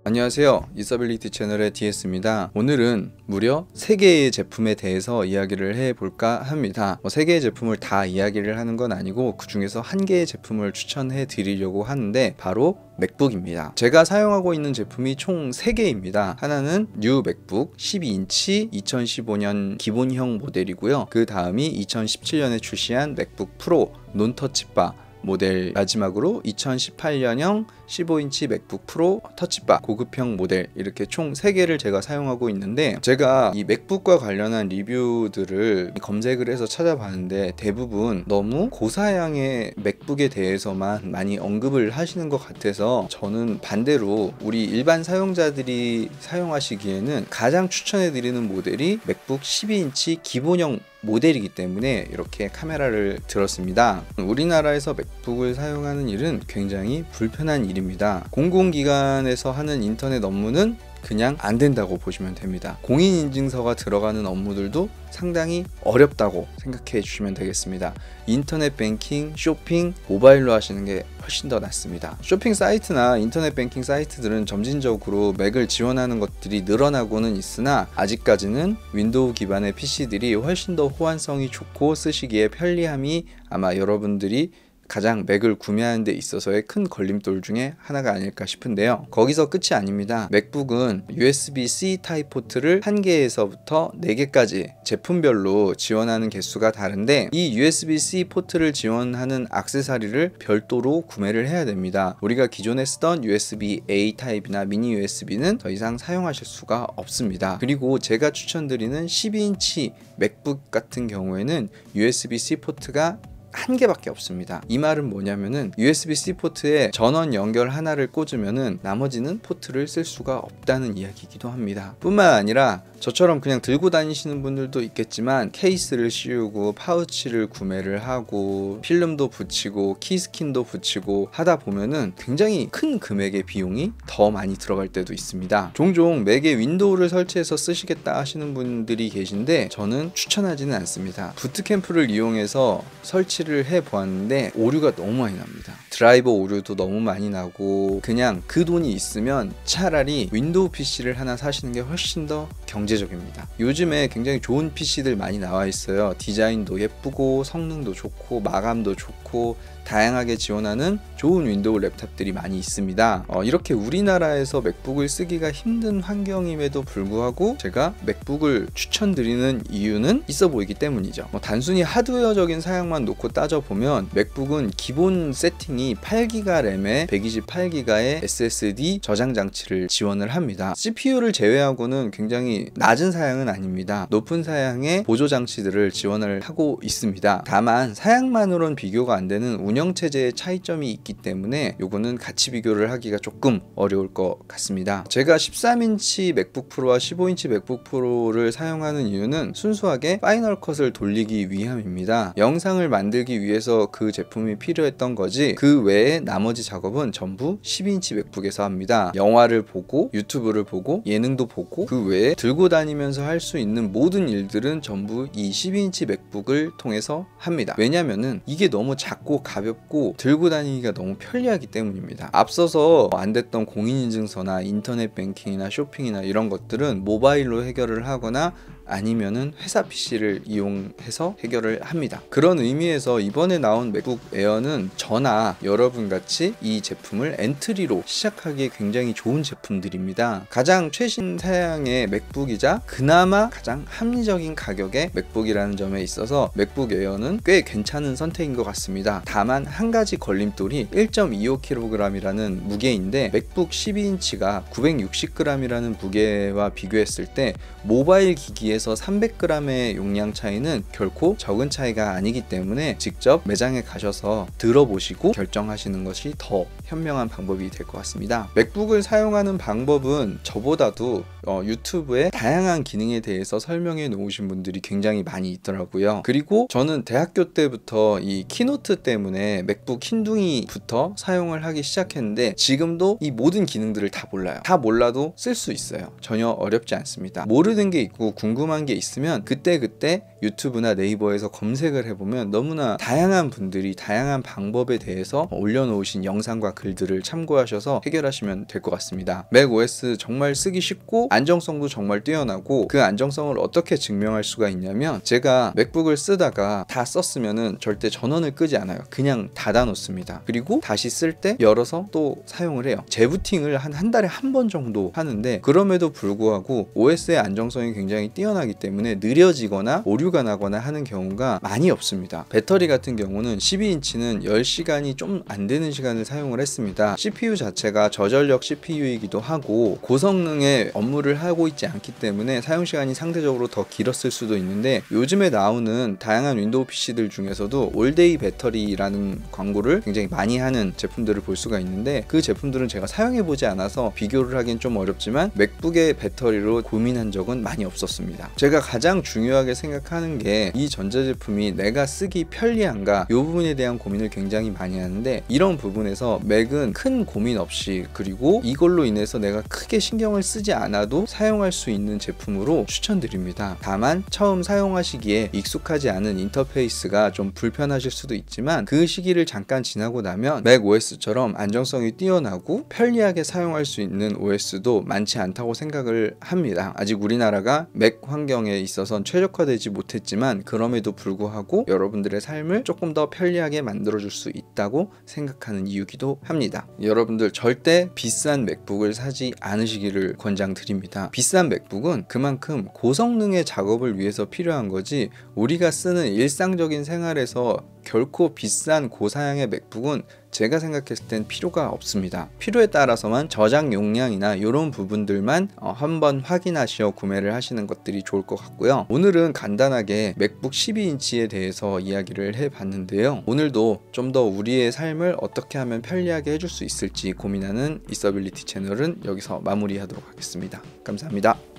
안녕하세요, 유서빌리티 채널의 DS입니다. 오늘은 무려 3개의 제품에 대해서 이야기를 해볼까 합니다. 3개의 제품을 다 이야기를 하는 건 아니고 그 중에서 1개의 제품을 추천해 드리려고 하는데 바로 맥북입니다. 제가 사용하고 있는 제품이 총 3개입니다. 하나는 뉴 맥북 12인치 2015년 기본형 모델이고요. 그 다음이 2017년에 출시한 맥북 프로 논터치바 모델, 마지막으로 2018년형 15인치 맥북 프로 터치바 고급형 모델, 이렇게 총 3개를 제가 사용하고 있는데, 제가 이 맥북과 관련한 리뷰들을 검색을 해서 찾아봤는데 대부분 너무 고사양의 맥북에 대해서만 많이 언급을 하시는 것 같아서 저는 반대로 우리 일반 사용자들이 사용하시기에는 가장 추천해 드리는 모델이 맥북 12인치 기본형 모델이기 때문에 이렇게 카메라를 들었습니다. 우리나라에서 맥북을 사용하는 일은 굉장히 불편한 일입니다. 공공기관에서 하는 인터넷 업무는 그냥 안 된다고 보시면 됩니다. 공인인증서가 들어가는 업무들도 상당히 어렵다고 생각해 주시면 되겠습니다. 인터넷 뱅킹, 쇼핑, 모바일로 하시는 게 훨씬 더 낫습니다. 쇼핑 사이트나 인터넷 뱅킹 사이트들은 점진적으로 맥을 지원하는 것들이 늘어나고는 있으나 아직까지는 윈도우 기반의 PC들이 훨씬 더 호환성이 좋고 쓰시기에 편리함이 아마 여러분들이 가장 맥을 구매하는 데 있어서의 큰 걸림돌 중에 하나가 아닐까 싶은데요. 거기서 끝이 아닙니다. 맥북은 USB-C 타입 포트를 1개에서부터 4개까지 제품별로 지원하는 개수가 다른데, 이 USB-C 포트를 지원하는 액세서리를 별도로 구매를 해야 됩니다. 우리가 기존에 쓰던 USB-A 타입이나 미니 USB는 더 이상 사용하실 수가 없습니다. 그리고 제가 추천드리는 12인치 맥북 같은 경우에는 USB-C 포트가 1개밖에 없습니다. 이 말은 뭐냐면은 USB-C 포트에 전원 연결 하나를 꽂으면은 나머지는 포트를 쓸 수가 없다는 이야기이기도 합니다. 뿐만 아니라 저처럼 그냥 들고 다니시는 분들도 있겠지만 케이스를 씌우고 파우치를 구매를 하고 필름도 붙이고 키스킨도 붙이고 하다 보면은 굉장히 큰 금액의 비용이 더 많이 들어갈 때도 있습니다. 종종 맥에 윈도우를 설치해서 쓰시겠다 하시는 분들이 계신데 저는 추천하지는 않습니다. 부트캠프를 이용해서 설치를 해 보았는데 오류가 너무 많이 납니다. 드라이버 오류도 너무 많이 나고, 그냥 그 돈이 있으면 차라리 윈도우 PC를 하나 사시는 게 훨씬 더 경제적입니다. 요즘에 굉장히 좋은 PC들 많이 나와 있어요. 디자인도 예쁘고 성능도 좋고 마감도 좋고 다양하게 지원하는 좋은 윈도우 랩탑들이 많이 있습니다. 이렇게 우리나라에서 맥북을 쓰기가 힘든 환경임에도 불구하고 제가 맥북을 추천드리는 이유는 있어 보이기 때문이죠. 단순히 하드웨어적인 사양만 놓고 따져보면 맥북은 기본 세팅이 8기가 램에 128기가의 SSD 저장 장치를 지원을 합니다. CPU를 제외하고는 굉장히 낮은 사양은 아닙니다. 높은 사양의 보조 장치들을 지원을 하고 있습니다. 다만 사양만으로는 비교가 안 되는 운영체제의 차이점이 있기 때문에 요거는 같이 비교를 하기가 조금 어려울 것 같습니다. 제가 13인치 맥북 프로와 15인치 맥북 프로를 사용하는 이유는 순수하게 파이널 컷을 돌리기 위함입니다. 영상을 만들기 위해서 그 제품이 필요했던 거지, 그 외에 나머지 작업은 전부 12인치 맥북에서 합니다. 영화를 보고 유튜브를 보고 예능도 보고 그 외에 들고 다니면서 할 수 있는 모든 일들은 전부 이 12인치 맥북을 통해서 합니다. 왜냐면은 이게 너무 작고 가볍고 들고 다니기가 너무 편리하기 때문입니다. 앞서서 안 됐던 공인인증서나 인터넷 뱅킹이나 쇼핑이나 이런 것들은 모바일로 해결을 하거나 아니면은 회사 PC를 이용해서 해결을 합니다. 그런 의미에서 이번에 나온 맥북 에어는 저나 여러분같이 이 제품을 엔트리로 시작하기에 굉장히 좋은 제품들입니다. 가장 최신 사양의 맥북이자 그나마 가장 합리적인 가격의 맥북이라는 점에 있어서 맥북 에어는 꽤 괜찮은 선택인 것 같습니다. 다만 한 가지 걸림돌이 1.25kg이라는 무게인데, 맥북 12인치가 960g이라는 무게와 비교했을 때 모바일 기기에 300g의 용량 차이는 결코 적은 차이가 아니기 때문에 직접 매장에 가셔서 들어보시고 결정하시는 것이 더 현명한 방법이 될 것 같습니다. 맥북을 사용하는 방법은 저보다도 유튜브에 다양한 기능에 대해서 설명해 놓으신 분들이 굉장히 많이 있더라고요. 그리고 저는 대학교 때부터 이 키노트 때문에 맥북 흰둥이부터 사용을 하기 시작했는데 지금도 이 모든 기능들을 다 몰라요. 다 몰라도 쓸 수 있어요. 전혀 어렵지 않습니다. 모르는 게 있고 궁금한 게 있으면 그때그때 유튜브나 네이버에서 검색을 해보면 너무나 다양한 분들이 다양한 방법에 대해서 올려놓으신 영상과 글들을 참고하셔서 해결하시면 될 것 같습니다. 맥OS 정말 쓰기 쉽고 안정성도 정말 뛰어나고, 그 안정성을 어떻게 증명할 수가 있냐면, 제가 맥북을 쓰다가 다 썼으면은 절대 전원을 끄지 않아요. 그냥 닫아 놓습니다. 그리고 다시 쓸 때 열어서 또 사용을 해요. 재부팅을 한 달에 한 번 정도 하는데, 그럼에도 불구하고 OS의 안정성이 굉장히 뛰어나기 때문에 느려지거나 오류가 나거나 하는 경우가 많이 없습니다. 배터리 같은 경우는 12인치는 10시간이 좀 안 되는 시간을 사용을 했습니다. CPU 자체가 저전력 CPU이기도 하고 고성능의 업무를 하고 있지 않기 때문에 사용시간이 상대적으로 더 길었을 수도 있는데, 요즘에 나오는 다양한 윈도우 PC들 중에서도 올데이 배터리라는 광고를 굉장히 많이 하는 제품들을 볼 수가 있는데, 그 제품들은 제가 사용해보지 않아서 비교를 하긴 좀 어렵지만 맥북의 배터리로 고민한 적은 많이 없었습니다. 제가 가장 중요하게 생각하는 게 이 전자제품이 내가 쓰기 편리한가, 이 부분에 대한 고민을 굉장히 많이 하는데, 이런 부분에서 맥은 큰 고민 없이, 그리고 이걸로 인해서 내가 크게 신경을 쓰지 않아도 사용할 수 있는 제품으로 추천드립니다. 다만 처음 사용하시기에 익숙하지 않은 인터페이스가 좀 불편하실 수도 있지만, 그 시기를 잠깐 지나고 나면 맥OS처럼 안정성이 뛰어나고 편리하게 사용할 수 있는 OS도 많지 않다고 생각을 합니다. 아직 우리나라가 맥 환경에 있어서는 최적화되지 못했지만, 그럼에도 불구하고 여러분들의 삶을 조금 더 편리하게 만들어줄 수 있다고 생각하는 이유기도 합니다. 여러분들 절대 비싼 맥북을 사지 않으시기를 권장드립니다. 비싼 맥북은 그만큼 고성능의 작업을 위해서 필요한 거지, 우리가 쓰는 일상적인 생활에서 결코 비싼 고사양의 맥북은 제가 생각했을 땐 필요가 없습니다. 필요에 따라서만 저장 용량이나 이런 부분들만 한번 확인하시어 구매를 하시는 것들이 좋을 것 같고요. 오늘은 간단하게 맥북 12인치에 대해서 이야기를 해봤는데요. 오늘도 좀 더 우리의 삶을 어떻게 하면 편리하게 해줄 수 있을지 고민하는 있어빌리티 채널은 여기서 마무리하도록 하겠습니다. 감사합니다.